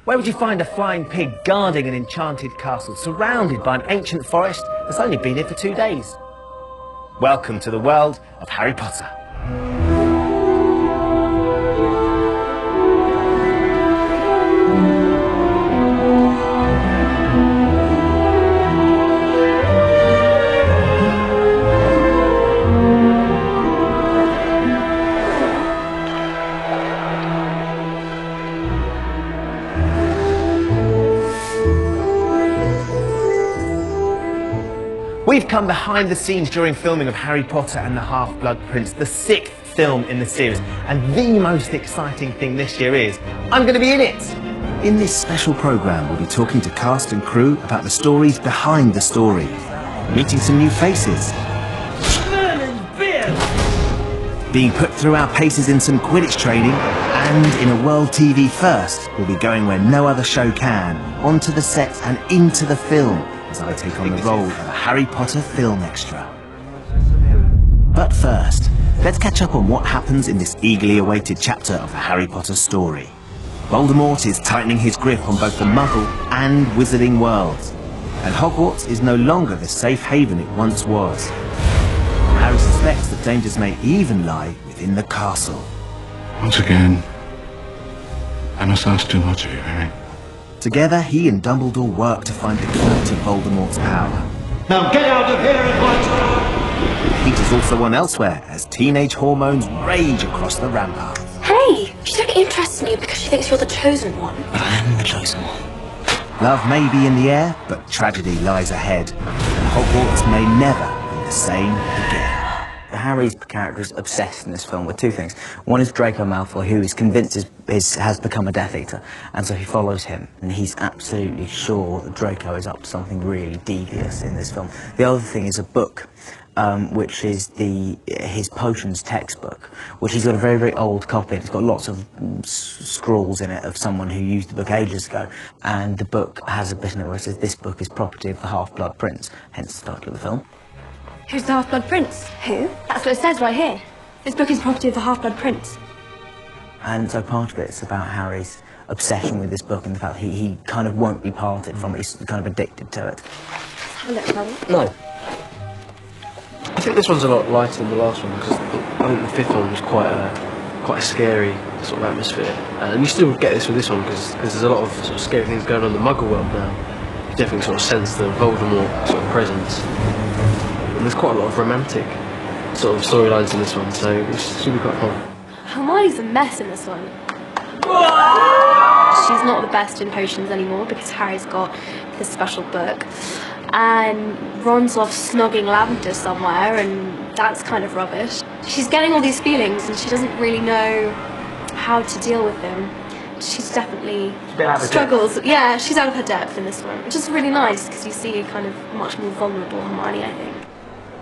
Where would you find a flying pig guarding an enchanted castle surrounded by an ancient forest that's only been here for 2 days? Welcome to the world of Harry Potter. We've come behind the scenes during filming of Harry Potter and the Half-Blood Prince, the 6th film in the series. And the most exciting thing this year is, I'm going to be in it! In this special programme, we'll be talking to cast and crew about the stories behind the story, meeting some new faces, being put through our paces in some Quidditch training, and in a World TV first, we'll be going where no other show can, onto the set and into the film, as I take on the role of a Harry Potter film extra. But first, let's catch up on what happens in this eagerly awaited chapter of the Harry Potter story. Voldemort is tightening his grip on both the Muggle and Wizarding worlds, and Hogwarts is no longer the safe haven it once was. Harry suspects that dangers may even lie within the castle. Once again, I must ask too much of you, Harry. Together, he and Dumbledore work to find the key to Voldemort's power. Now get out of here at once! Peter's also on elsewhere as teenage hormones rage across the ramparts. Hey, she's only interested in you because she thinks you're the chosen one. But I am the chosen one. Love may be in the air, but tragedy lies ahead. And Hogwarts may never be the same again. Harry's character is obsessed in this film with two things. One is Draco Malfoy, who is convinced has become a Death Eater, and so he follows him, and he's absolutely sure that Draco is up to something really devious in this film. The other thing is a book, which is his potions textbook, which he's got a very, very old copy. It's got lots of scrawls in it of someone who used the book ages ago, and the book has a bit in it where it says, "This book is property of the Half-Blood Prince," hence the title of the film. Who's the Half-Blood Prince? Who? That's what it says right here. This book is property of the Half-Blood Prince. And so part of it's about Harry's obsession with this book and the fact that he kind of won't be parted from it. He's kind of addicted to it. Have a look, Robin. No. I think this one's a lot lighter than the last one because I think the 5th one was quite a scary sort of atmosphere. And you still get this with this one because there's a lot of sort of scary things going on in the Muggle world now. You definitely sort of sense the Voldemort sort of presence. And there's quite a lot of romantic sort of storylines in this one, so it should be quite fun. Hermione's a mess in this one. She's not the best in potions anymore because Harry's got this special book. And Ron's off snogging Lavender somewhere, and that's kind of rubbish. She's getting all these feelings and she doesn't really know how to deal with them. She's definitely struggles. Yeah, she's out of her depth in this one, which is really nice because you see a kind of much more vulnerable Hermione, I think.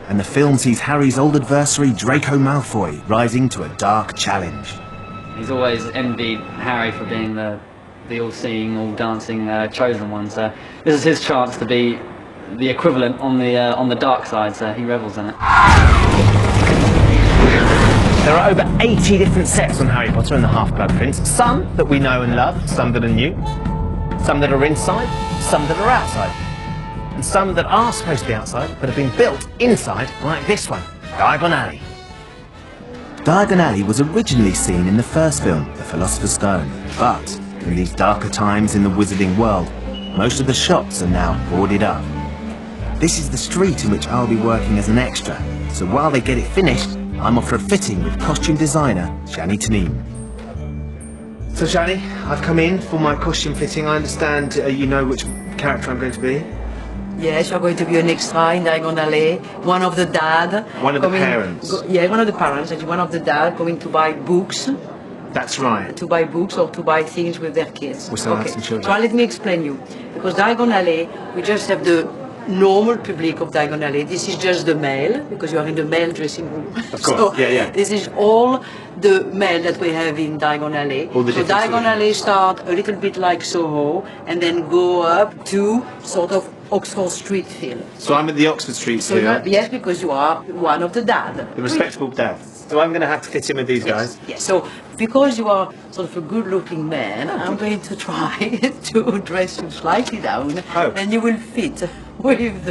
And the film sees Harry's old adversary Draco Malfoy rising to a dark challenge. He's always envied Harry for being the all-seeing, all-dancing chosen one, so this is his chance to be the equivalent on the dark side, so he revels in it. There are over 80 different sets on Harry Potter and the Half-Blood Prince. Some that we know and love, some that are new, some that are inside, some that are outside. And some that are supposed to be outside, but have been built inside, like this one, Diagon Alley. Diagon Alley was originally seen in the first film, The Philosopher's Stone, but in these darker times in the Wizarding world, most of the shops are now boarded up. This is the street in which I'll be working as an extra, so while they get it finished, I'm off for a fitting with costume designer Shani Tanim. So Shani, I've come in for my costume fitting. I understand you know which character I'm going to be. Yes, you're going to be an extra in Diagon Alley, one of the dad. One of the parents? One of the parents, and one of the dad going to buy books. That's right. To buy books or to buy things with their kids. With some children. So let me explain you. Because Diagon Alley, we just have the normal public of Diagon Alley. This is just the male, because you are in the male dressing room. Of course, yeah. This is all the male that we have in Diagon Alley. So Diagon Alley start a little bit like Soho, and then go up to sort of Oxford Street feel. So I'm at the Oxford Street here. Yes, because you are one of the dad. The respectable dads. So I'm going to have to fit in with these guys. Yes. So, because you are sort of a good-looking man, I'm going to try to dress you slightly down, and you will fit with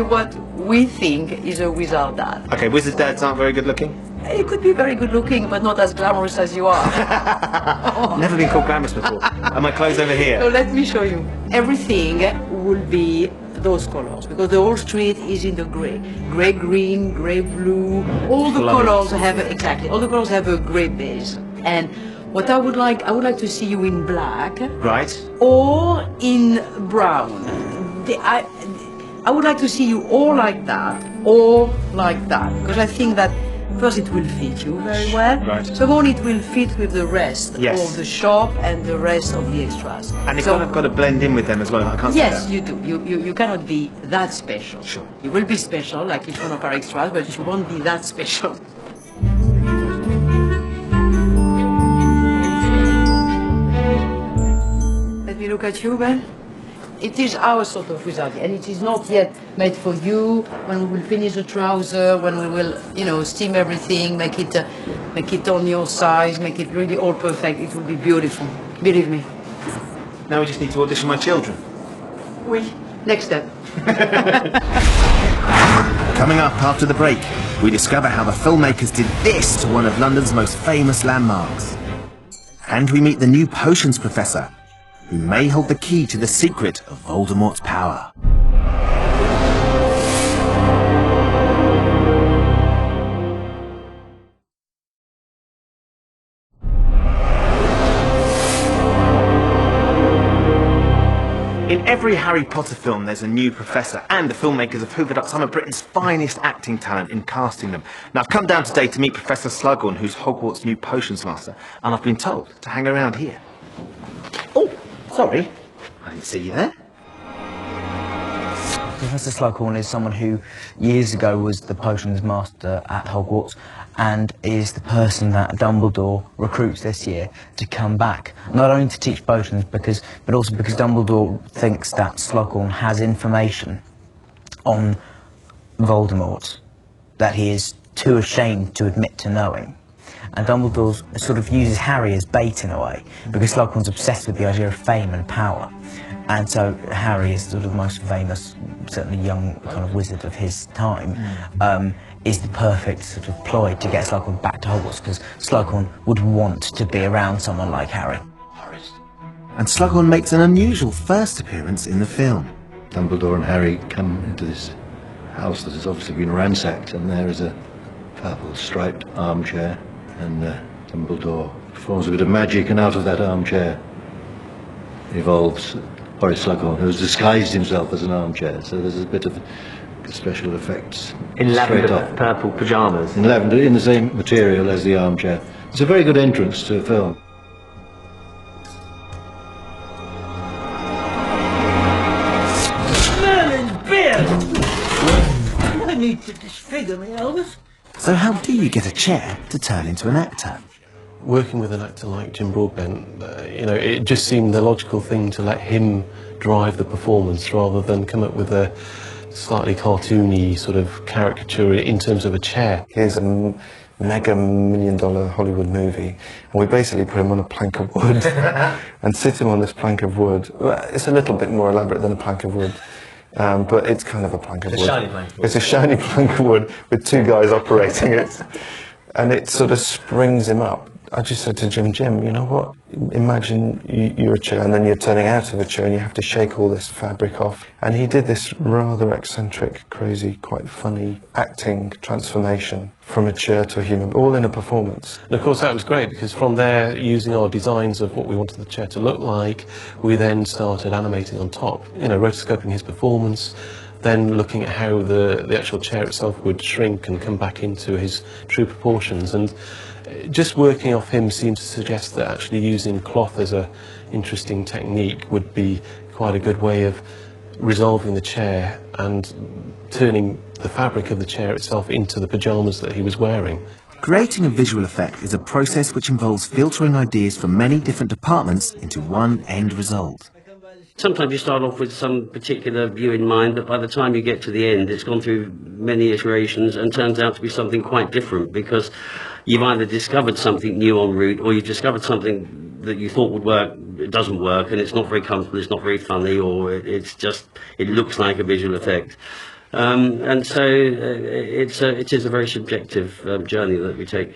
what we think is a wizard dad. Okay, wizard dads aren't very good looking? He could be very good-looking, but not as glamorous as you are. Never been called glamorous before. Are my clothes over here? So let me show you. Everything will be those colors, because the whole street is in the grey. Grey green, grey blue, all the colors have, exactly, all the colors have a grey base. And what I would like to see you in black. Right. Or in brown. I would like to see you or like that, or like that, because I think that first it will fit you very well. Right. Second, it will fit with the rest of the shop and the rest of the extras. And it's kind of got to blend in with them as well. I can't yes, say you do. You cannot be that special. Sure. You will be special, like each one of our extras, but you won't be that special. Let me look at you, Ben. It is our sort of wizard, and it is not yet made for you. When we will finish the trouser, when we will, steam everything, make it on your size, make it really all perfect, it will be beautiful. Believe me. Now we just need to audition my children. Oui. Next step. Coming up after the break, we discover how the filmmakers did this to one of London's most famous landmarks. And we meet the new potions professor, who may hold the key to the secret of Voldemort's power. In every Harry Potter film, there's a new professor, and the filmmakers have hoovered up some of Britain's finest acting talent in casting them. Now, I've come down today to meet Professor Slughorn, who's Hogwarts' new potions master, and I've been told to hang around here. Oh, sorry. I didn't see you there. Professor Slughorn is someone who years ago was the potions master at Hogwarts and is the person that Dumbledore recruits this year to come back, not only to teach potions but also because Dumbledore thinks that Slughorn has information on Voldemort that he is too ashamed to admit to knowing. And Dumbledore sort of uses Harry as bait in a way, because Slughorn's obsessed with the idea of fame and power. And so Harry is sort of the most famous, certainly young kind of wizard of his time, is the perfect sort of ploy to get Slughorn back to Hogwarts, because Slughorn would want to be around someone like Harry. And Slughorn makes an unusual first appearance in the film. Dumbledore and Harry come into this house that has obviously been ransacked, and there is a purple striped armchair, and Dumbledore performs a bit of magic, and out of that armchair evolves Horace Slughorn, who has disguised himself as an armchair, so there's a bit of special effects. In lavender purple pyjamas. In lavender, in the same material as the armchair. It's a very good entrance to a film. Merlin's beard! I need to disfigure me, Elvis. So how do you get a chair to turn into an actor? Working with an actor like Jim Broadbent, it just seemed the logical thing to let him drive the performance rather than come up with a slightly cartoony sort of caricature in terms of a chair. Here's a mega $1 million Hollywood movie, and we basically put him on a plank of wood and sit him on this plank of wood. Well, it's a little bit more elaborate than a plank of wood. But it's kind of a plank of wood. Shiny plank of wood. It's a shiny plank of wood with two guys operating it, and it sort of springs him up. I just said to Jim, you know what? Imagine you're a chair and then you're turning out of a chair and you have to shake all this fabric off. And he did this rather eccentric, crazy, quite funny acting transformation from a chair to a human, all in a performance. And of course that was great, because from there, using our designs of what we wanted the chair to look like, we then started animating on top, rotoscoping his performance, then looking at how the actual chair itself would shrink and come back into his true proportions. And just working off him seemed to suggest that actually using cloth as an interesting technique would be quite a good way of resolving the chair and turning the fabric of the chair itself into the pyjamas that he was wearing. Creating a visual effect is a process which involves filtering ideas from many different departments into one end result. Sometimes you start off with some particular view in mind, but by the time you get to the end, it's gone through many iterations and turns out to be something quite different, because you've either discovered something new en route, or you've discovered something that you thought would work, it doesn't work, and it's not very comfortable, it's not very funny, or it looks like a visual effect. And so it is a very subjective journey that we take.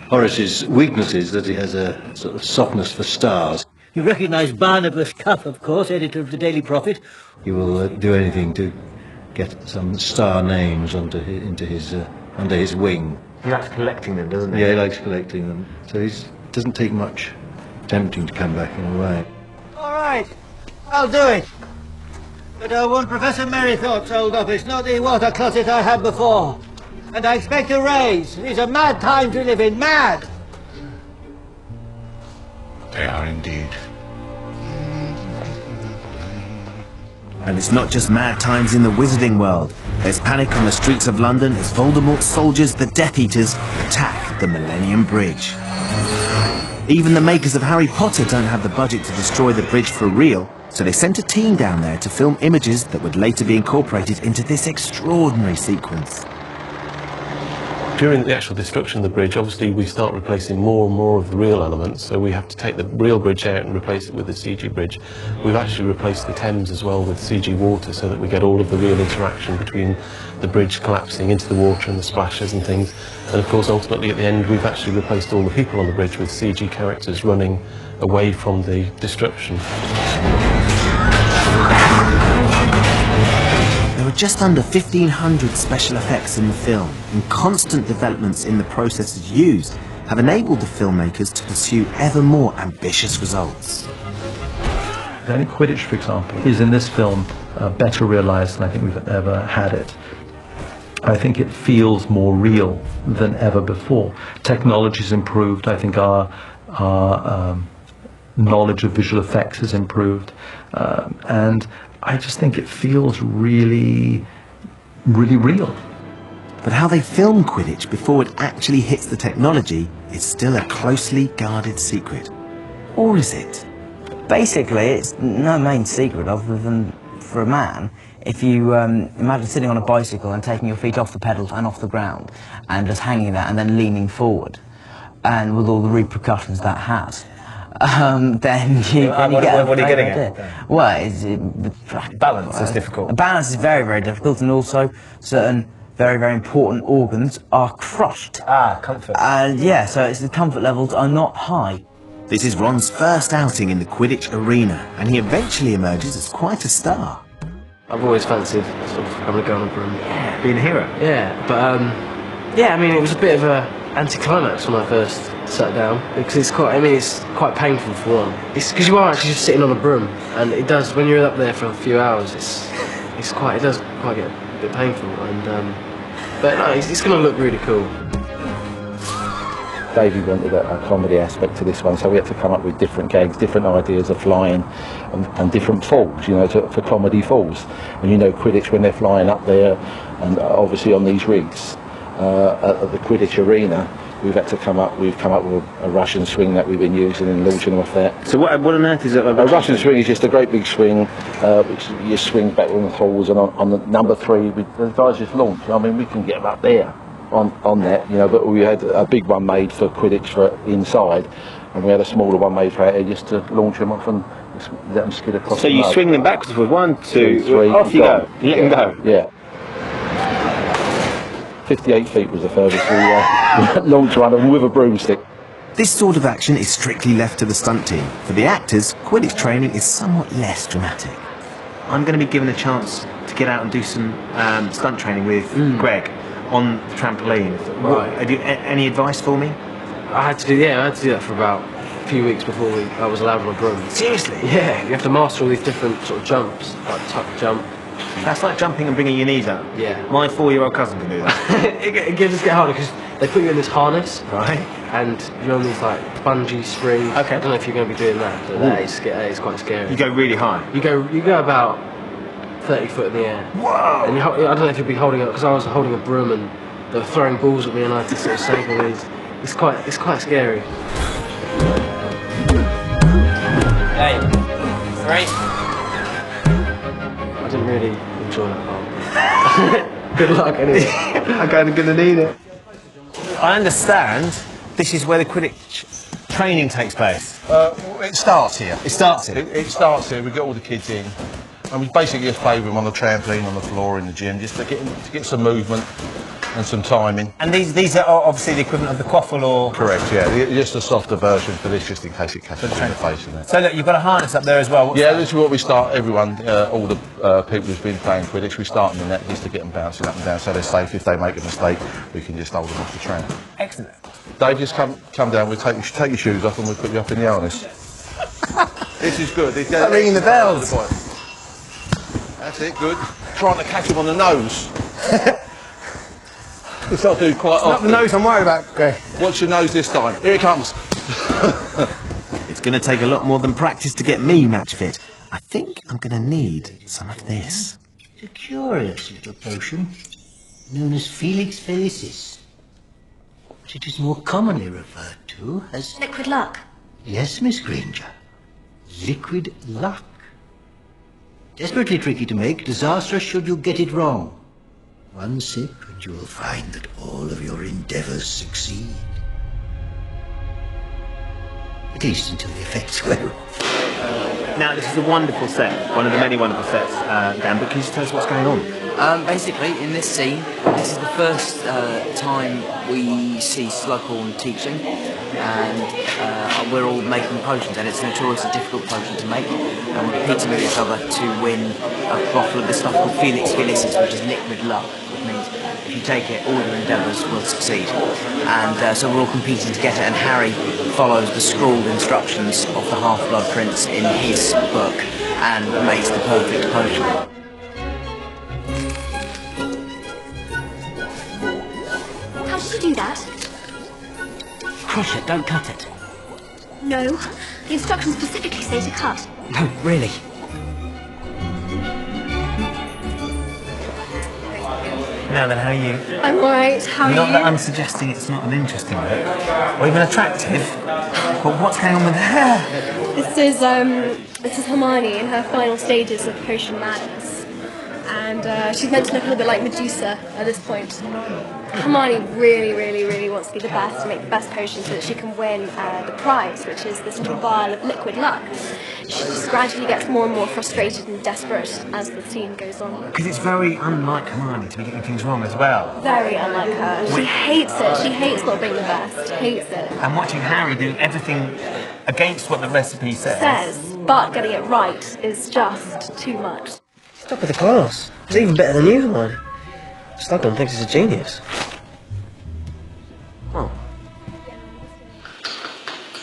Horace's weakness is that he has a sort of softness for stars. You recognise Barnabas Cuff, of course, editor of the Daily Prophet. He will do anything to get some star names under his wing. He likes collecting them, doesn't he? Yeah, he likes collecting them. So it doesn't take much tempting to come back in a way. All right, I'll do it. But I want Professor Merrythorpe's old office, not the water closet I had before. And I expect a raise. It's a mad time to live in, mad! They are indeed. And it's not just mad times in the wizarding world. There's panic on the streets of London as Voldemort's soldiers, the Death Eaters, attack the Millennium Bridge. Even the makers of Harry Potter don't have the budget to destroy the bridge for real, so they sent a team down there to film images that would later be incorporated into this extraordinary sequence. During the actual destruction of the bridge, obviously we start replacing more and more of the real elements, so we have to take the real bridge out and replace it with the CG bridge. We've actually replaced the Thames as well with CG water, so that we get all of the real interaction between the bridge collapsing into the water and the splashes and things. And of course, ultimately at the end, we've actually replaced all the people on the bridge with CG characters running away from the destruction. There were just under 1,500 special effects in the film, and constant developments in the processes used have enabled the filmmakers to pursue ever more ambitious results. Danny Quidditch, for example, is in this film better realised than I think we've ever had it. I think it feels more real than ever before. Technology's improved. I think our knowledge of visual effects has improved, and I just think it feels really, really real. But how they film Quidditch before it actually hits the technology is still a closely guarded secret. Or is it? Basically, it's no main secret other than, for a man, if you imagine sitting on a bicycle and taking your feet off the pedals and off the ground and just hanging there and then leaning forward, and with all the repercussions that has, then you get what are you getting at? Well, balance is difficult. Balance is very, very difficult, and also certain very, very important organs are crushed. Comfort. And yeah, so the comfort levels are not high. This is Ron's first outing in the Quidditch arena, and he eventually emerges as quite a star. I've always fancied sort of having a go on a broom. Yeah, being a hero. Yeah, but yeah, I mean, it was a bit of a anticlimax when I first sat down, because it's quite painful for one. It's because you are actually just sitting on a broom, and it does, when you're up there for a few hours, it does quite get a bit painful, and but no, it's going to look really cool. Davey wanted a comedy aspect to this one, so we had to come up with different gags, different ideas of flying, and different falls, you know, for comedy falls. And you know, Quidditch, when they're flying up there, and obviously on these rigs at the Quidditch arena, we've come up with a Russian swing that we've been using and launching them off there. So what on earth is it? A Russian swing is just a great big swing, which you swing back on the falls, and on the number 3, the guys just launch. I mean, we can get them up there on that, you know, but we had a big one made for Quidditch for inside, and we had a smaller one made for out here just to launch them off and let them skid across. So you swing them backwards with 1, 2, 3, off you go. You let them go. Yeah. 58 feet was the furthest we launched one, and with a broomstick. This sort of action is strictly left to the stunt team. For the actors, Quidditch training is somewhat less dramatic. I'm going to be given a chance to get out and do some stunt training with Greg on the trampoline. Right. Any advice for me? I had to do that for about a few weeks before I was allowed on a broom. Seriously? Yeah, you have to master all these different sort of jumps, like tuck jump. That's like jumping and bringing your knees up. Yeah. My 4-year-old cousin can do that. it gets harder because they put you in this harness, right? And you're on these like bungee springs. Okay. I don't know if you're going to be doing that, but that is quite scary. You go really high. You go about 30 foot in the air. Whoa! And I don't know if you'll be holding it, because I was holding a broom and they were throwing balls at me, and I had to sort of save all these. It's quite scary. Hey, Great. I didn't really enjoy that part. Good luck anyway. I'm kind of gonna need it. I understand this is where the Quidditch training takes place. It starts here. It starts here? It starts here. We get all the kids in. And we basically just play with them on the trampoline, on the floor, in the gym, just to get some movement and some timing. And these are obviously the equivalent of the quaffle or... Correct, yeah. Just a softer version for this, just in case it catches you in the face. Isn't it? So look, you've got a harness up there as well. Yeah, this is what we start everyone, all the people who's been playing Quidditch, we start them in that just to get them bouncing up and down so they're safe. If they make a mistake, we can just hold them off the tram. Excellent. Dave, just come down, we'll take your shoes off and we'll put you up in the harness. This is good. I'm ringing the bells. That's it, good. Trying to catch him on the nose. It's not do quite often. Not the nose I'm worried about, Greg. What's your nose this time? Here it comes. It's going to take a lot more than practice to get me match fit. I think I'm going to need some of this. It's a curious little potion, known as Felix Felicis. But it is more commonly referred to as... Liquid luck. Yes, Miss Granger. Liquid luck. Desperately tricky to make, disastrous should you get it wrong. One sip and you will find that all of your endeavours succeed. At least until the effects wear off. Now, this is a wonderful set, one of the many wonderful sets, Dan, but can you just tell us what's going on? Basically, in this scene, this is the first time we see Slughorn teaching, and we're all making potions, and it's a notoriously difficult potion to make, and we're competing with each other to win a bottle of this stuff called Felix Felicis, which is liquid luck, which means if you take it, all your endeavours will succeed. And so we're all competing to get it, and Harry follows the scrawled instructions of the Half-Blood Prince in his book, and makes the perfect potion. How did you do that? Crush it, don't cut it. No. The instructions specifically say to cut. No, really. Now then, how are you? I'm alright, how are you? Not that I'm suggesting it's not an interesting book, or even attractive, but what's going on with the hair? This is Hermione in her final stages of potion madness. And she's meant to look a little bit like Medusa at this point. Hermione really, really, really wants to be the best, to make the best potion so that she can win the prize, which is this little vial of liquid luck. She just gradually gets more and more frustrated and desperate as the scene goes on. Because it's very unlike Hermione to be getting things wrong as well. Very unlike her. She hates it. She hates not being the best. Hates it. And watching Harry do everything against what the recipe says. But getting it right is just too much. Top of the class. It's even better than you, Hermione. Slughorn thinks he's a genius. Oh.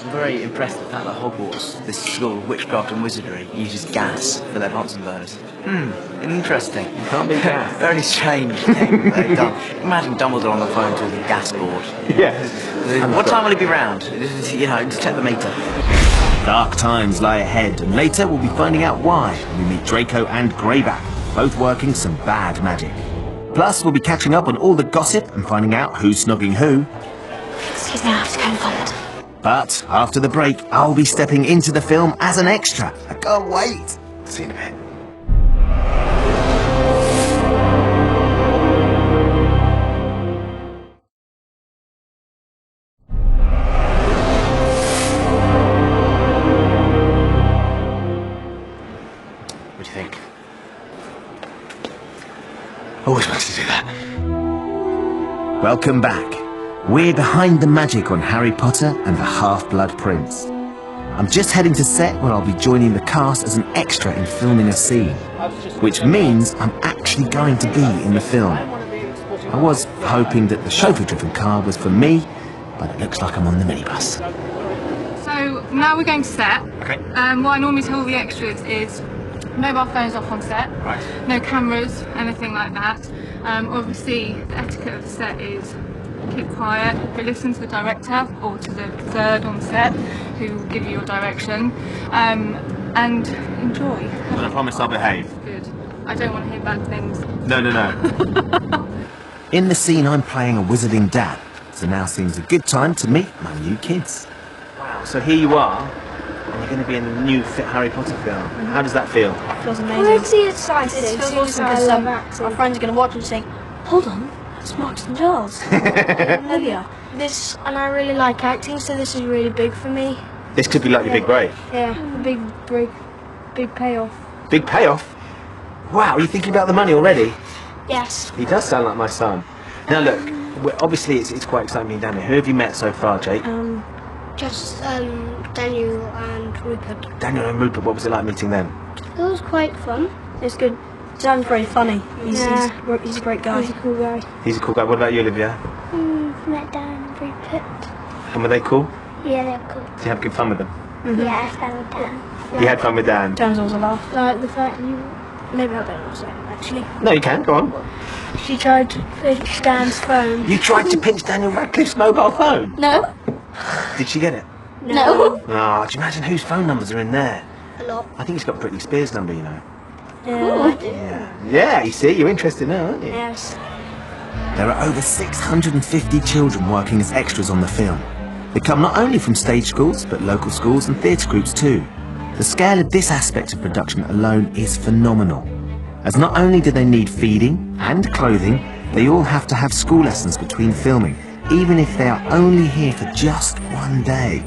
I'm very impressed with the fact that Hogwarts, this school of witchcraft and wizardry, uses gas for their Bunsen burners. Interesting. Can't be gas. Very strange thing they've done. Imagine Dumbledore on the phone to the gas board. Yeah. What time will he be round? You know, to check the meter. Dark times lie ahead, and later we'll be finding out why when we meet Draco and Greyback, both working some bad magic. Plus, we'll be catching up on all the gossip and finding out who's snogging who. Excuse me, I have to go and vomit. But after the break, I'll be stepping into the film as an extra. I can't wait. See you in a bit. What do you think? Always wants to do that. Welcome back. We're behind the magic on Harry Potter and the Half-Blood Prince. I'm just heading to set where I'll be joining the cast as an extra in filming a scene, which means I'm actually going to be in the film. I was hoping that the chauffeur-driven car was for me, but it looks like I'm on the minibus. So now we're going to set. Okay. What I normally tell all the extras is mobile phones off on set, right. No cameras, anything like that. Obviously, the etiquette of the set is keep quiet, but listen to the director or to the third on set who will give you your direction, and enjoy. Well, I promise I'll behave. Good. I don't want to hear bad things. No. In the scene, I'm playing a wizarding dad, so now seems a good time to meet my new kids. Wow, so here you are, and going to be in the new Harry Potter film. How does that feel? Feels amazing. I'm really excited. It feels Seriously, awesome because I love acting. our friends are going to watch and saying, hold on, it's Marks and Giles. Olivia. This, and I really like acting, so this is really big for me. This could be like your big break. Yeah, a big break, big payoff. Big payoff? Wow, are you thinking about the money already? Yes. He does sound like my son. Now look, obviously it's quite exciting being down here. Who have you met so far, Jake? Just Daniel and Rupert. Daniel and Rupert, what was it like meeting them? It was quite fun. It's good. Dan's very funny. He's a great guy. He's a cool guy. He's a cool guy. What about you, Olivia? Met Dan and Rupert. And were they cool? Yeah, they're cool. Did you have good fun with them? Yeah, I had fun with Dan. You had fun with Dan? Dan's always a laugh. Like the fact you... Maybe I don't know say actually. No, you can, go on. She tried to pinch Dan's phone. You tried to pinch Daniel Radcliffe's mobile phone? No. Did she get it? No. Ah, do you imagine whose phone numbers are in there? A lot. I think he's got Britney Spears' number, you know. Yeah, I do. Yeah, you see, you're interested now, aren't you? Yes. There are over 650 children working as extras on the film. They come not only from stage schools, but local schools and theatre groups too. The scale of this aspect of production alone is phenomenal, as not only do they need feeding and clothing, they all have to have school lessons between filming, even if they are only here for just one day.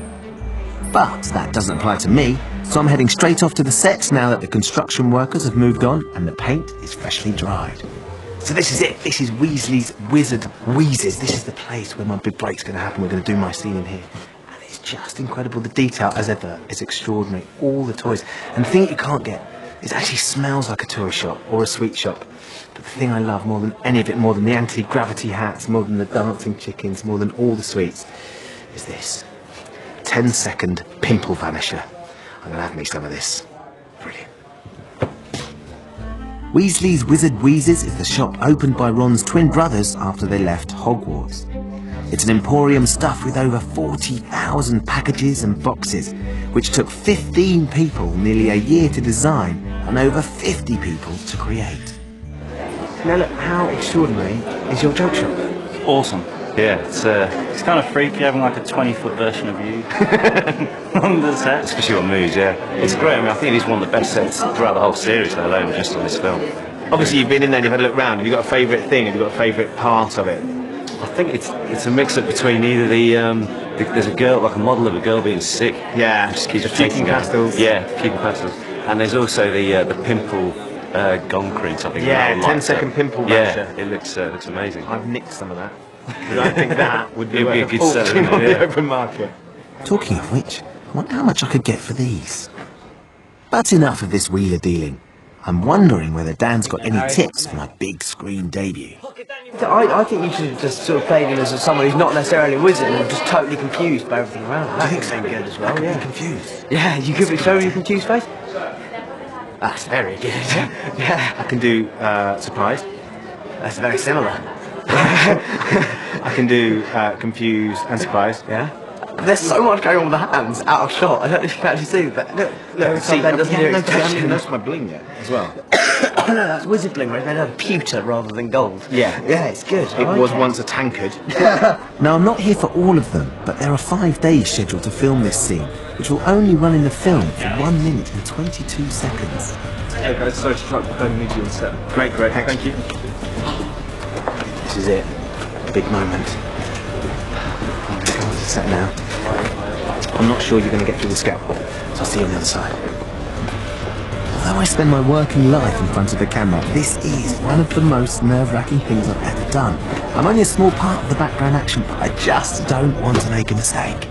But that doesn't apply to me, so I'm heading straight off to the sets now that the construction workers have moved on and the paint is freshly dried. So this is it. This is Weasley's Wizard Wheezes. This is the place where my big break's going to happen. We're going to do my scene in here. And it's just incredible. The detail, as ever, is extraordinary. All the toys. And the thing you can't get, it actually smells like a toy shop or a sweet shop. But the thing I love more than any of it, more than the anti-gravity hats, more than the dancing chickens, more than all the sweets, is this. 10-second pimple vanisher. I'm going to have me some of this. Brilliant. Weasley's Wizard Wheezes is the shop opened by Ron's twin brothers after they left Hogwarts. It's an emporium stuffed with over 40,000 packages and boxes, which took 15 people nearly a year to design and over 50 people to create. Now look, how extraordinary is your joke shop? Awesome. Yeah, it's kind of freaky having like a 20-foot version of you on the set. Especially on Mood, yeah. It's great. I mean, I think it is one of the best sets throughout the whole series, let alone just on this film. Obviously, you've been in there and you've had a look round. Have you got a favourite thing? Have you got a favourite part of it? I think it's a mix-up between either there's a girl, like a model of a girl being sick. Yeah, just keeps keeping pastels. Yeah, keeping pastels. And there's also the pimple concrete, I think. Yeah, 10-second pimple vanisher. Yeah, it looks amazing. I've nicked some of that. I think that would be a good seller on the open market. Talking of which, I wonder how much I could get for these. But enough of this wheeler dealing. I'm wondering whether Dan's got any tips for my big screen debut. I think you should have just sort of played him as someone who's not necessarily a wizard and just totally confused by everything around him. I think so. Good as well, yeah. Confused. Yeah, you could show me your confused face. That's very good. Yeah. I can do surprised. That's very similar. I can do confused and surprised. Yeah. There's so much going on with the hands out of shot. I don't know if you can actually see, but look, See, Ben doesn't do I haven't expression. even noticed my bling yet, as well. Oh no, that's wizard bling, right? They have pewter rather than gold. Yeah. Yeah, it's good. It was once a tankard. Now, I'm not here for all of them, but there are 5 days scheduled to film this scene, which will only run in the film for 1 minute and 22 seconds. Hey guys, sorry to interrupt, but I need you on set. Great, thank you. This is it. Big moment. I'm going to go on to set now. I'm not sure you're going to get through the scaffold, so I'll see you on the other side. Although I spend my working life in front of the camera, this is one of the most nerve-wracking things I've ever done. I'm only a small part of the background action, but I just don't want to make a mistake.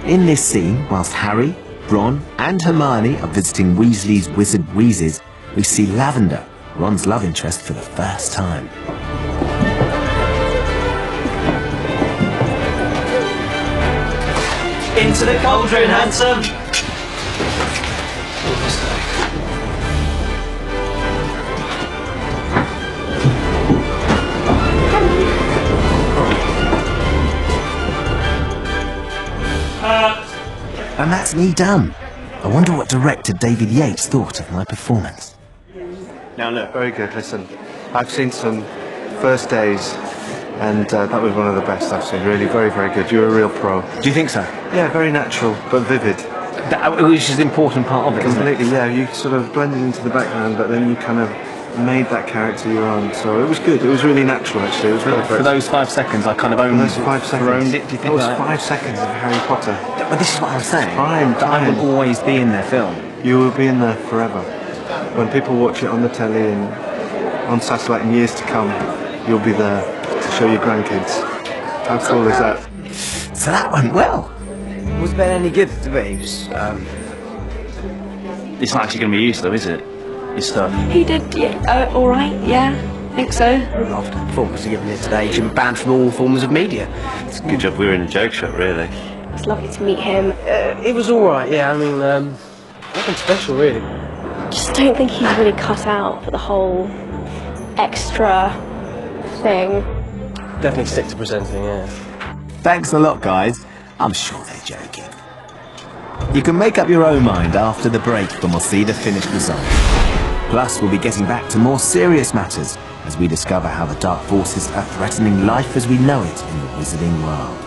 In this scene, whilst Harry, Ron and Hermione are visiting Weasley's Wizard Wheezes, we see Lavender, Ron's love interest, for the first time. Into the cauldron, handsome! And that's me done. I wonder what director David Yates thought of my performance. Now look. Very good. Listen, I've seen some first days And that was one of the best I've seen, really. Very, very good. You're a real pro. Do you think so? Yeah, very natural, but vivid. Which is an important part of it, isn't it? Completely, yeah. You sort of blended into the background, but then you kind of made that character your own. So it was good. It was really natural, actually. It was perfect. For those 5 seconds, I kind of owned those 5 seconds. owned it. Do you think It was that? 5 seconds of Harry Potter. But this is what I was saying. Prime that I time. will always be in their film. You will be in there forever. When people watch it on the telly and on satellite in years to come, you'll be there to show your grandkids. How cool is that? So that went well. Was Ben any good to Beaves? It's not actually going to be used though, is it? His stuff. He did, yeah, all right, yeah, I think so. After the performance given here today, he should be banned from all forms of media. It's a good job we were in a joke shop, really. It's lovely to meet him. It was all right, yeah. I mean, nothing special, really. Just don't think he's really cut out for the whole extra thing. Definitely stick to presenting, yeah. Thanks a lot, guys. I'm sure they're joking. You can make up your own mind after the break when we'll see the finished result. Plus, we'll be getting back to more serious matters as we discover how the dark forces are threatening life as we know it in the Wizarding world.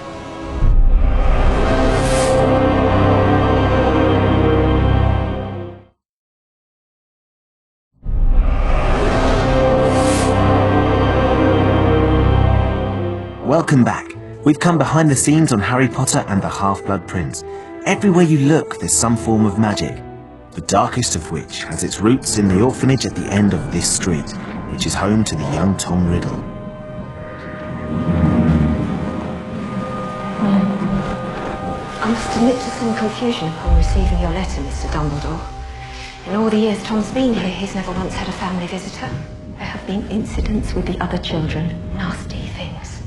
Welcome back. We've come behind the scenes on Harry Potter and the Half-Blood Prince. Everywhere you look, there's some form of magic, the darkest of which has its roots in the orphanage at the end of this street, which is home to the young Tom Riddle. I must admit to some confusion upon receiving your letter, Mr. Dumbledore. In all the years Tom's been here, he's never once had a family visitor. There have been incidents with the other children, nasty things.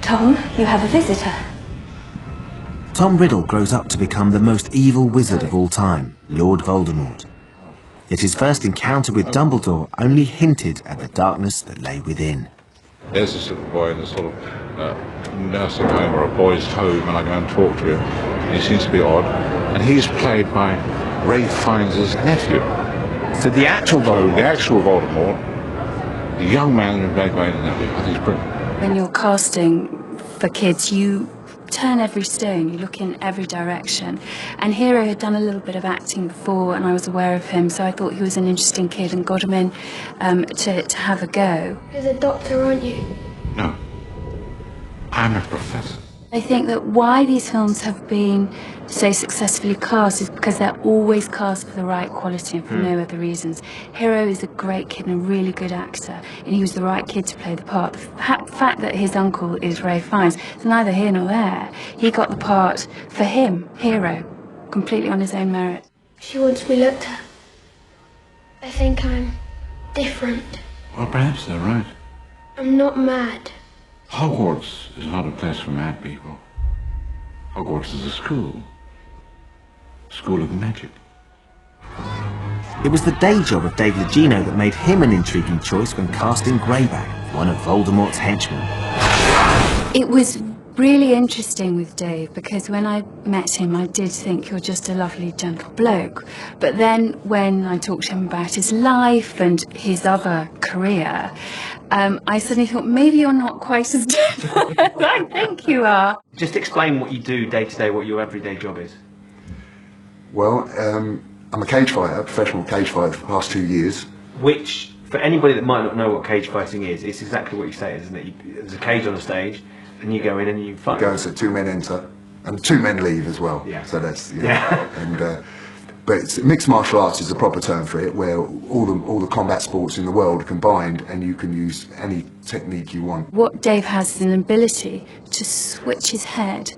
Tom, you have a visitor. Tom Riddle grows up to become the most evil wizard of all time, Lord Voldemort. Yet his first encounter with Dumbledore only hinted at the darkness that lay within. There's this little boy in a sort of nursing home or a boy's home, and I go and talk to him. He seems to be odd, and he's played by Ralph Fiennes' nephew. So the actual Voldemort? The actual Voldemort, the young man who played by his nephew. I think he's brilliant. When you're casting for kids, you turn every stone, you look in every direction. And Hero had done a little bit of acting before, and I was aware of him, so I thought he was an interesting kid and got him in to have a go. You're the doctor, aren't you? No. I'm a professor. I think that why these films have been so successfully cast is because they're always cast for the right quality and for no other reasons. Hero is a great kid and a really good actor, and he was the right kid to play the part. The fact that his uncle is Ralph Fiennes is neither here nor there. He got the part for him, Hero, completely on his own merit. She wants me looked at. I think I'm different. Well, perhaps they're right. I'm not mad. Hogwarts is not a place for mad people. Hogwarts is a school. School of magic. It was the day job of Dave Legino that made him an intriguing choice when casting Greyback, one of Voldemort's henchmen. It was really interesting with Dave because when I met him I did think you're just a lovely gentle bloke, but then when I talked to him about his life and his other career, I suddenly thought maybe you're not quite as gentle as I think you are. Just explain what you do day to day, what your everyday job is. Well, I'm a cage fighter, professional cage fighter for the past 2 years. Which, for anybody that might not know what cage fighting is, it's exactly what you say, isn't it? There's a cage on a stage, and you go in and you fight. Go and so 2 men enter, and 2 men leave as well. Yeah. So that's Yeah. And but mixed martial arts is the proper term for it, where all the combat sports in the world are combined, and you can use any technique you want. What Dave has is an ability to switch his head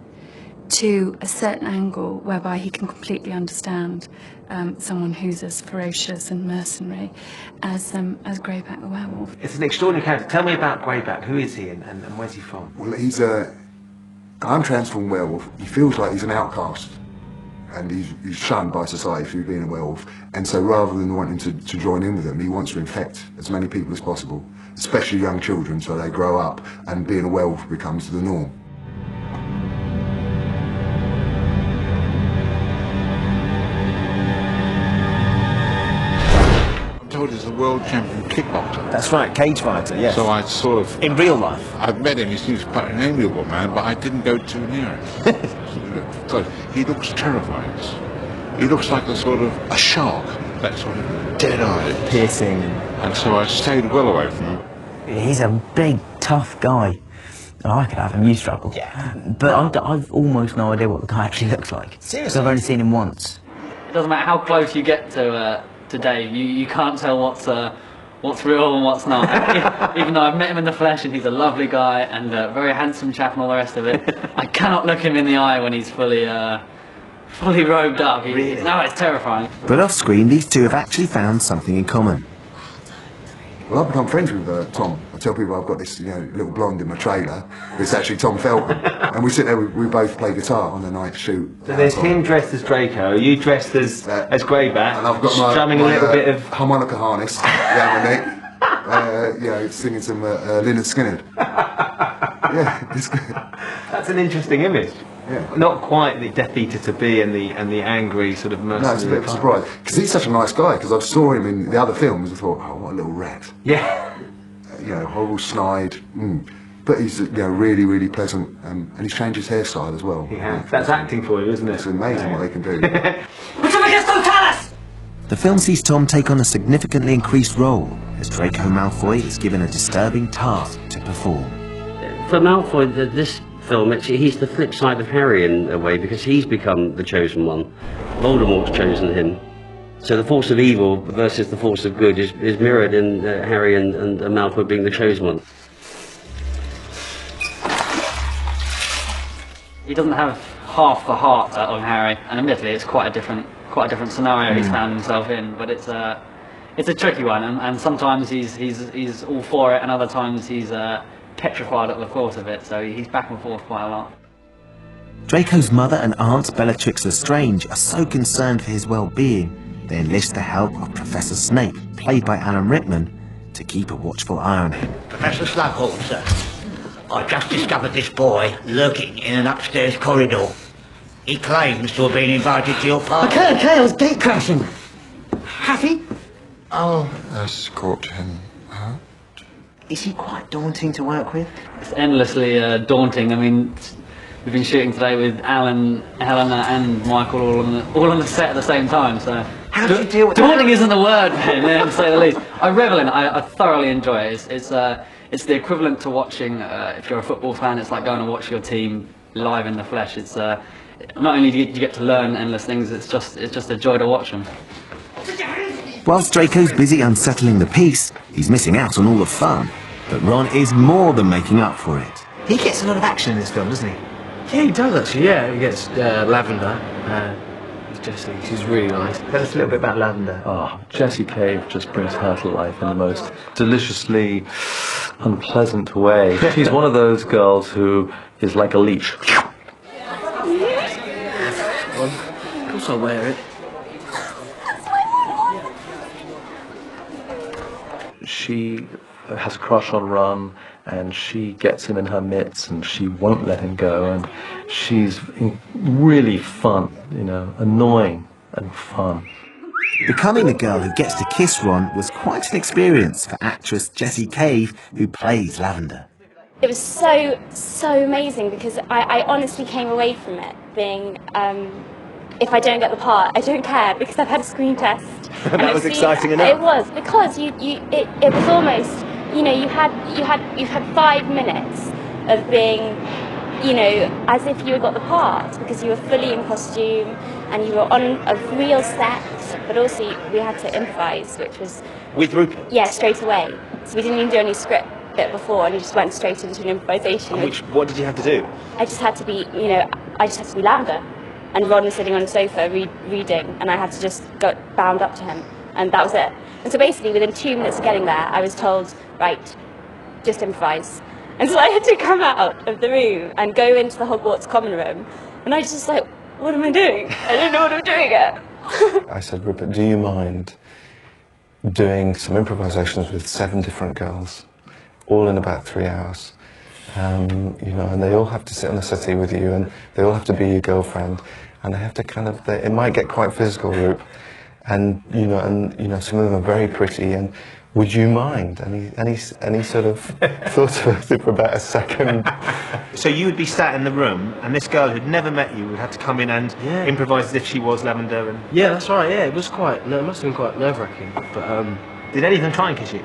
to a certain angle whereby he can completely understand someone who's as ferocious and mercenary as Greyback the werewolf. It's an extraordinary character. Tell me about Greyback. Who is he and where's he from? Well, he's a untransformed werewolf. He feels like he's an outcast, and he's shunned by society through being a werewolf. And so rather than wanting to join in with them, he wants to infect as many people as possible, especially young children, so they grow up and being a werewolf becomes the norm. I'm told there's a world champion kickboxer. That's right, cage fighter, yes. So I sort of... In real life? I've met him, he seems quite an amiable man, but I didn't go too near him. So he looks terrifying. He looks like a shark, that sort of dead-eyed. Piercing. And so I stayed well away from him. He's a big, tough guy. Oh, I could have him, you struggle. Yeah. But I've almost no idea what the guy actually looks like. Seriously? I've only seen him once. It doesn't matter how close you get to Dave, you can't tell what's real and what's not. Even though I've met him in the flesh and he's a lovely guy and a very handsome chap and all the rest of it, I cannot look him in the eye when he's fully robed up. No, it's terrifying. But off screen, these two have actually found something in common. Well, I've become friends with Tom. I tell people I've got this little blonde in my trailer. It's actually Tom Felton. And we sit there, we both play guitar on the night shoot. So there's him dressed as Draco, you dressed as Greyback, and I've got my, strumming a little bit of... harmonica harness around my neck, singing some Lynyrd Skynyrd. Yeah, it's good. That's an interesting image. Yeah. Not quite the Death Eater to be and the angry sort of mercenary. No, it's a bit of a surprise. Because he's such a nice guy, because I saw him in the other films and thought, oh, what a little rat. Yeah. Horrible snide. But he's really, really pleasant, and he's changed his hairstyle as well. He has. That's acting for you, isn't it? It's amazing what they can do. The film sees Tom take on a significantly increased role, as Draco Malfoy is given a disturbing task to perform. For Malfoy, this film, he's the flip side of Harry in a way, because he's become the chosen one. Voldemort's chosen him. So the force of evil versus the force of good is mirrored in Harry and Malfoy being the chosen one. He doesn't have half the heart of Harry, and admittedly it's quite a different scenario he's found himself in. But it's a tricky one, and sometimes he's all for it, and other times he's petrified at the thought of it. So he's back and forth quite a lot. Draco's mother and aunt Bellatrix Lestrange are so concerned for his well-being, they enlist the help of Professor Snape, played by Alan Rickman, to keep a watchful eye on him. Professor Slughorn, sir. I just discovered this boy lurking in an upstairs corridor. He claims to have been invited to your party. Okay, I was gate crashing. Happy? Oh. Escort him out. Is he quite daunting to work with? It's endlessly daunting. I mean, we've been shooting today with Alan, Helena, and Michael all on the set at the same time. So how do you deal with daunting? Isn't the word, to say the least. I revel in it. I thoroughly enjoy it. It's the equivalent to watching. If you're a football fan, it's like going to watch your team live in the flesh. It's not only do you get to learn endless things. It's just a joy to watch them. Whilst Draco's busy unsettling the peace, he's missing out on all the fun. But Ron is more than making up for it. He gets a lot of action in this film, doesn't he? Yeah, he does actually, yeah. He gets Lavender. Jessie, she's really nice. Tell us a little bit about Lavender. Oh, Jessie Cave just brings her to life in the most deliciously unpleasant way. She's one of those girls who is like a leech. Well, of course I'll wear it. She has a crush on Ron, and she gets him in her mitts, and she won't let him go, and she's really fun, annoying and fun. Becoming the girl who gets to kiss Ron was quite an experience for actress Jessie Cave, who plays Lavender. It was so amazing, because I honestly came away from it being, if I don't get the part, I don't care, because I've had a screen test. That was exciting enough. It was, because it was almost, you had 5 minutes of being, as if you had got the part, because you were fully in costume and you were on a real set, but also we had to improvise, which was... With Rupert? Yeah, straight away. So we didn't even do any script bit before, and you just went straight into an improvisation. And what did you have to do? I just had to be, I just had to be Lavender. And Ron was sitting on a sofa reading, and I had to just go bound up to him, and that was it. And so basically, within 2 minutes of getting there, I was told, right, just improvise. And so I had to come out of the room and go into the Hogwarts common room, and I was just like, what am I doing? I don't know what I'm doing yet. I said, Rupert, do you mind doing some improvisations with 7 different girls, all in about 3 hours? And they all have to sit on the settee with you, and they all have to be your girlfriend, and they have to it might get quite physical, Rupe, and some of them are very pretty, and would you mind? Any sort of thought about it for about a second? So you would be sat in the room, and this girl who'd never met you would have to come in and improvise as if she was Lavender. And Yeah, that's right. Yeah, it was quite. No, it must have been quite nerve-wracking. But did any of them try and kiss you?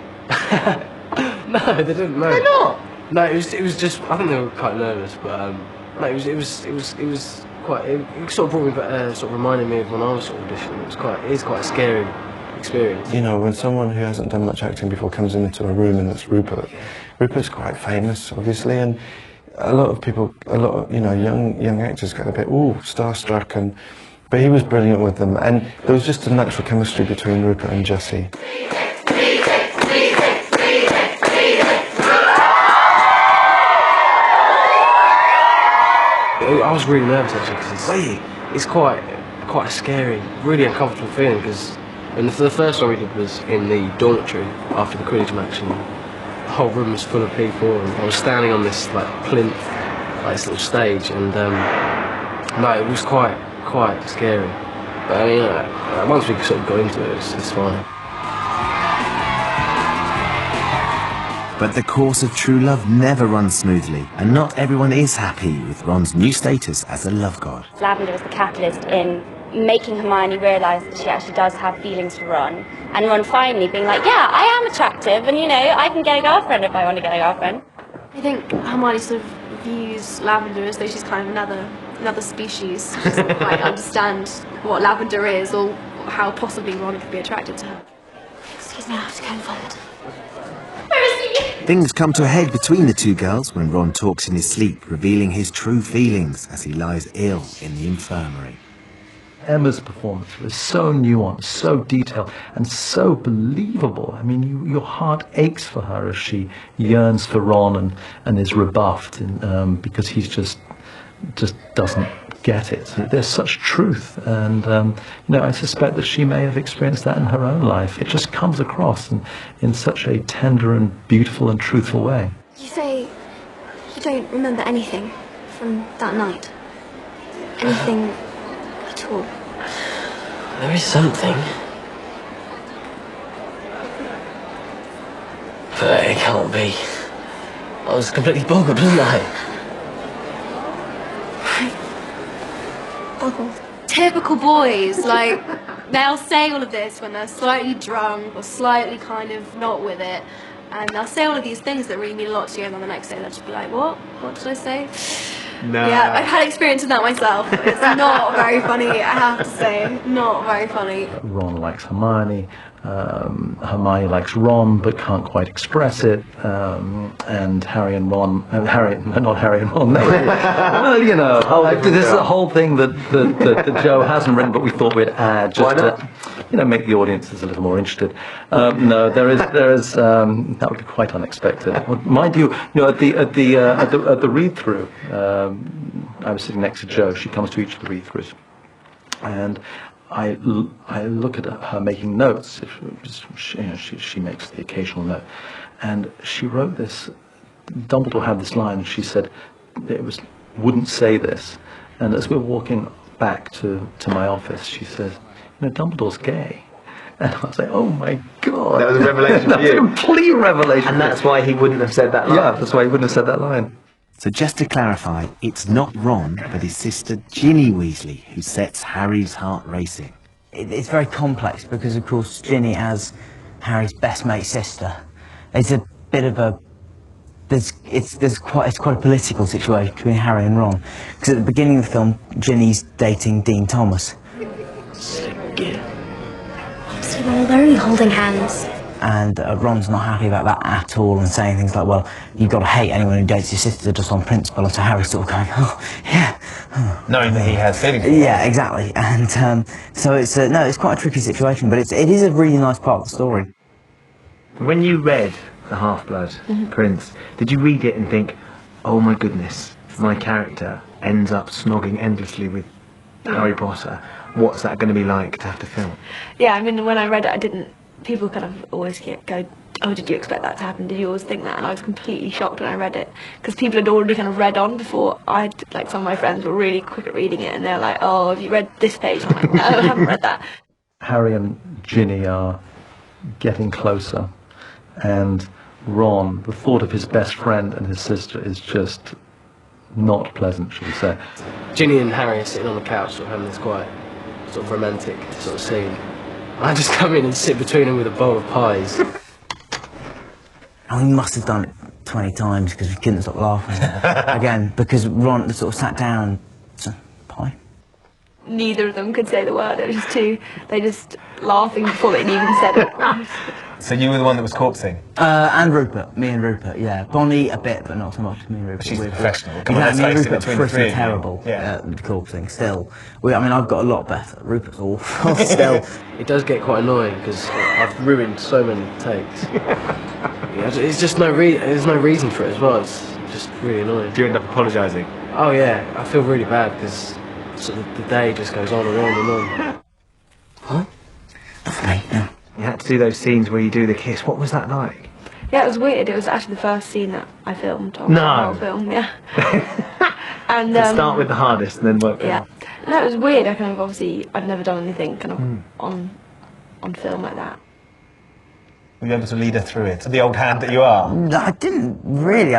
no, they didn't. No, They're not. No, it was just. I think they were quite nervous, but no, it was quite. It sort of brought me back, sort of reminded me of when I was auditioning. It is quite a scary experience. You know, when someone who hasn't done much acting before comes into a room and it's Rupert. Rupert's quite famous, obviously, and a lot of young actors get a bit starstruck, but he was brilliant with them, and there was just a natural chemistry between Rupert and Jessie. I was really nervous actually because it's quite a scary, really uncomfortable feeling. Because the first one we did was in the dormitory after the Quidditch match, and the whole room was full of people, and I was standing on this like plinth, like this little stage, and no, it was quite scary. But I mean, once we sort of got into it, it's fine. But the course of true love never runs smoothly, and not everyone is happy with Ron's new status as a love god. Lavender was the catalyst in making Hermione realise that she actually does have feelings for Ron, and Ron finally being like, yeah, I am attractive, and I can get a girlfriend if I want to get a girlfriend. I think Hermione sort of views Lavender as though she's kind of another species. She doesn't quite understand what Lavender is or how possibly Ron could be attracted to her. Excuse me, I have to go and vomit. Things come to a head between the two girls when Ron talks in his sleep, revealing his true feelings as he lies ill in the infirmary. Emma's performance was so nuanced, so detailed, and so believable. I mean, your heart aches for her as she yearns for Ron and is rebuffed because he's just doesn't get it. There's such truth, and I suspect that she may have experienced that in her own life. It just comes across in such a tender and beautiful and truthful way. You say you don't remember anything from that night? Anything at all? There is something, but it can't be. I was completely boggled, wasn't I? Typical boys, like, they'll say all of this when they're slightly drunk or slightly kind of not with it, and they'll say all of these things that really mean a lot to you, and then the next day they'll just be like, what did I say? No. Yeah, I've had experience of that myself. It's not very funny, I have to say. Not very funny. Ron likes Hermione, Hermione likes Ron but can't quite express it, and Harry and Ron, not Harry and Ron, well, there's a whole thing that Joe hasn't written but we thought we'd add just to make the audiences a little more interested. No, there is that would be quite unexpected. Mind you, at the read-through, I was sitting next to Jo. She comes to each of the read-throughs, and I look at her making notes. She makes the occasional note, and she wrote this. Dumbledore had this line, and she said wouldn't say this. And as we're walking back to my office, she says, Dumbledore's gay. And I was like, oh my God. That was a revelation for you. That was a complete revelation. And that's why he wouldn't have said that line. Yeah, that's why he wouldn't have said that line. So just to clarify, it's not Ron, but his sister Ginny Weasley who sets Harry's heart racing. It's very complex because, of course, Ginny, as Harry's best mate's sister, it's a bit of a... It's quite a political situation between Harry and Ron. Because at the beginning of the film, Ginny's dating Dean Thomas. So they're only holding hands. And Ron's not happy about that at all and saying things like, well, you've got to hate anyone who dates your sister just on principle. And so Harry's sort of going, oh, yeah. Knowing that he has feelings. Yeah, exactly. And so it's it's quite a tricky situation, but it is a really nice part of the story. When you read The Half-Blood Prince, did you read it and think, oh my goodness, my character ends up snogging endlessly with Harry Potter? What's that going to be like to have to film? Yeah, I mean, when I read it, I didn't... People kind of always go, oh, did you expect that to happen? Did you always think that? And I was completely shocked when I read it, because people had already kind of read on before. Like, some of my friends were really quick at reading it, and they're like, oh, have you read this page? I'm like, no, I haven't read that. Harry and Ginny are getting closer, And Ron, the thought of his best friend and his sister is just not pleasant, shall we say. Ginny and Harry are sitting on the couch, sort of having this quite sort of romantic sort of scene. I just come in and sit between them with a bowl of pies. And we must have done it 20 times because we couldn't stop laughing. Again, because Ron sort of sat down, pie. Neither of them could say the word. It was they just laughing before they even said it. So you were the one that was corpsing? And Rupert, me and Rupert, yeah. Bonnie a bit, but not so much. Me and Rupert. She's we're professional. Come on, let's me and face it, Rupert between are the three pretty of you. terrible Yeah. at corpsing. Still, I mean, I've got a lot better. Rupert's awful. Still, it does get quite annoying because I've ruined so many takes. Yeah, it's just there's no reason for it as well. It's just really annoying. Do you end up apologising? Oh yeah, I feel really bad because sort of the day just goes on and on and on. Huh? You had to do those scenes where you do the kiss. What was that like? Yeah, it was weird. It was actually the first scene that I filmed on No. the whole film. Yeah. And Start with the hardest and then work yeah. down. No, it was weird. I kind of obviously I've never done anything kind of on film like that. Were you able to lead her through it? The old hand that you are? I didn't really.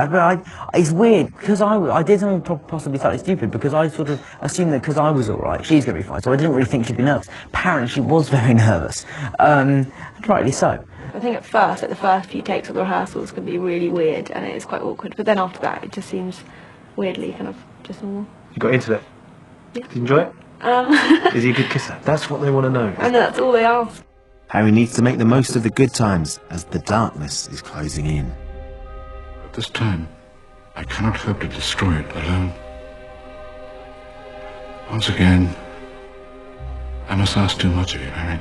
It's weird because I did something possibly slightly stupid because I sort of assumed that because I was all right, she's going to be fine. So I didn't really think she'd be nervous. Apparently, she was very nervous, and rightly so. I think at first, like the first few takes of the rehearsals can be really weird and it is quite awkward. But then after that, it just seems weirdly kind of just normal. You got into it? Yeah. Did you enjoy it? Is he a good kisser? That's what they want to know. And that's all they ask. Harry needs to make the most of the good times as the darkness is closing in. At this time, I cannot hope to destroy it alone. Once again, I must ask too much of you, Harry.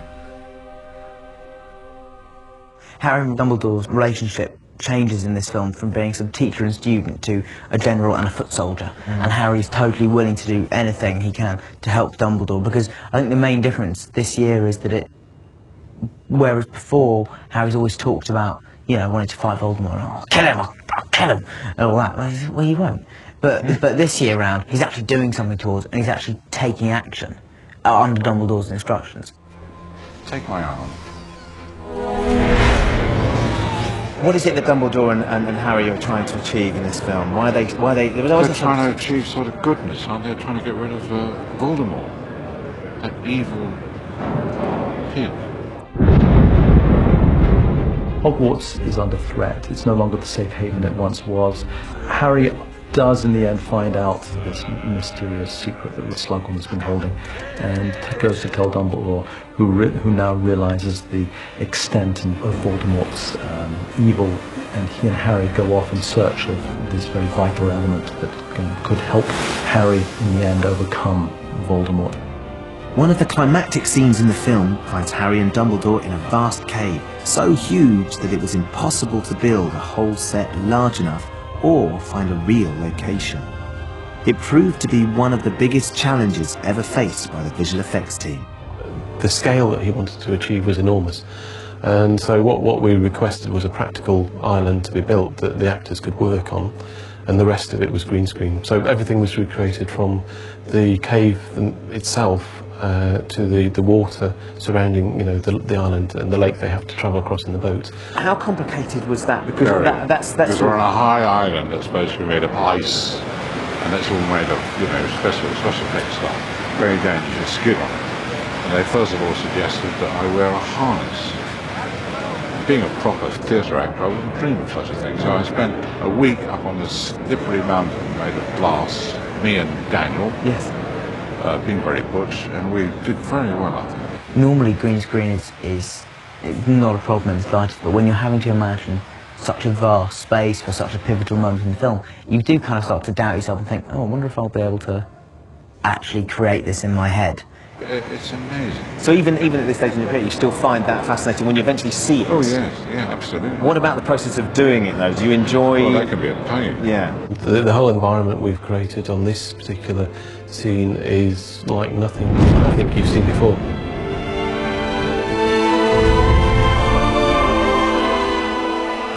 Harry and Dumbledore's relationship changes in this film from being some teacher and student to a general and a foot soldier. And Harry's totally willing to do anything he can to help Dumbledore, because I think the main difference this year is that whereas before Harry's always talked about, you know, wanting to fight Voldemort, I'll kill him, I'll kill him, and all that. Well, you won't. But this year round, he's actually doing something towards, and he's actually taking action under Dumbledore's instructions. Take my arm. What is it that Dumbledore and Harry are trying to achieve in this film? Why are they? There was always They're trying to achieve sort of goodness, aren't they? Trying to get rid of Voldemort, that evil pig. Hogwarts is under threat. It's no longer the safe haven it once was. Harry does in the end find out this mysterious secret that the Slughorn has been holding, and goes to tell Dumbledore, who now realizes the extent of Voldemort's evil, and he and Harry go off in search of this very vital element that could help Harry in the end overcome Voldemort. One of the climactic scenes in the film finds Harry and Dumbledore in a vast cave, so huge that it was impossible to build a whole set large enough or find a real location. It proved to be one of the biggest challenges ever faced by the visual effects team. The scale that he wanted to achieve was enormous, and so what we requested was a practical island to be built that the actors could work on, and the rest of it was green screen. So everything was recreated from the cave itself to the water surrounding, you know, the island and the lake they have to travel across in the boat. How complicated was that? Because that's Because we're on a high island that's supposed to be made of ice, and it's all made of, you know, special effects stuff. Very dangerous to skid on it. And they first of all suggested that I wear a harness. Being a proper theatre actor, I wouldn't dream of such a thing. So I spent a week up on this slippery mountain made of glass, me and Daniel. Yes. Being very butch, and we did very well, I think. Normally green screen is not a problem in the slightest, but when you're having to imagine such a vast space for such a pivotal moment in the film, you do kind of start to doubt yourself and think, oh, I wonder if I'll be able to actually create this in my head. It's amazing. So even at this stage in your career, you still find that fascinating when you eventually see it? Oh yes, yeah, absolutely. What about the process of doing it though? Do you enjoy... Well, that can be a pain. Yeah. The whole environment we've created on this particular scene is like nothing I think you've seen before.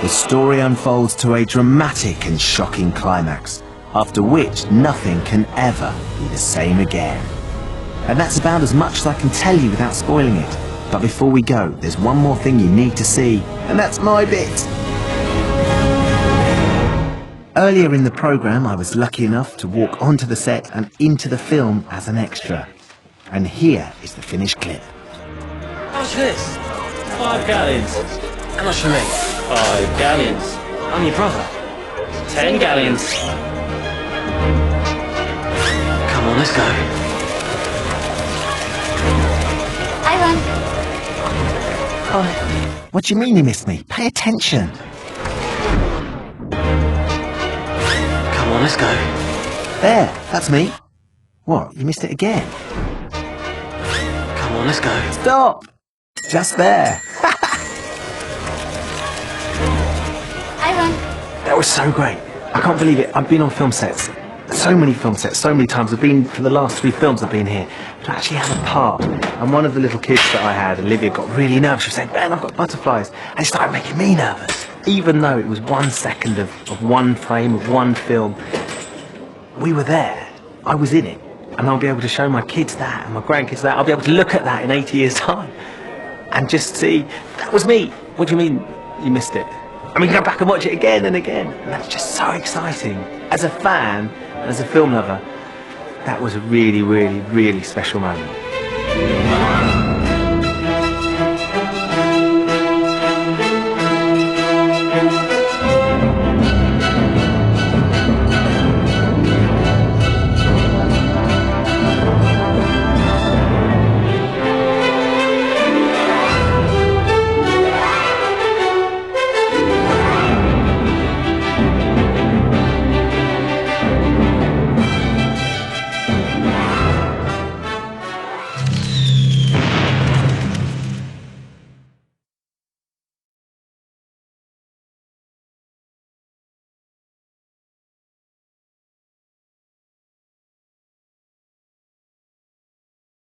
The story unfolds to a dramatic and shocking climax, after which nothing can ever be the same again. And that's about as much as I can tell you without spoiling it. But before we go, there's one more thing you need to see, and that's my bit. Earlier in the programme, I was lucky enough to walk onto the set and into the film as an extra. And here is the finished clip. How's this? 5 galleons. How much for me? 5 galleons. I'm your brother. 10 galleons. Come on, let's go. Hi, Ron. Oh, what do you mean you missed me? Pay attention. Come on, let's go. There, that's me. What, you missed it again? Come on, let's go. Stop! Just there. Hi, Ron. That was so great. I can't believe it. I've been on film sets. So many film sets, so many times. I've been, for the last 3 films I've been here, to actually have a part. And one of the little kids that I had, Olivia, got really nervous. She was saying, Ben, I've got butterflies. And it started making me nervous. Even though it was 1 second of one frame, of one film, we were there. I was in it. And I'll be able to show my kids that, and my grandkids that. I'll be able to look at that in 80 years' time. And just see, that was me. What do you mean you missed it? I mean, go back and watch it again and again. And that's just so exciting. As a fan, as a film lover, that was a really, really, really special moment.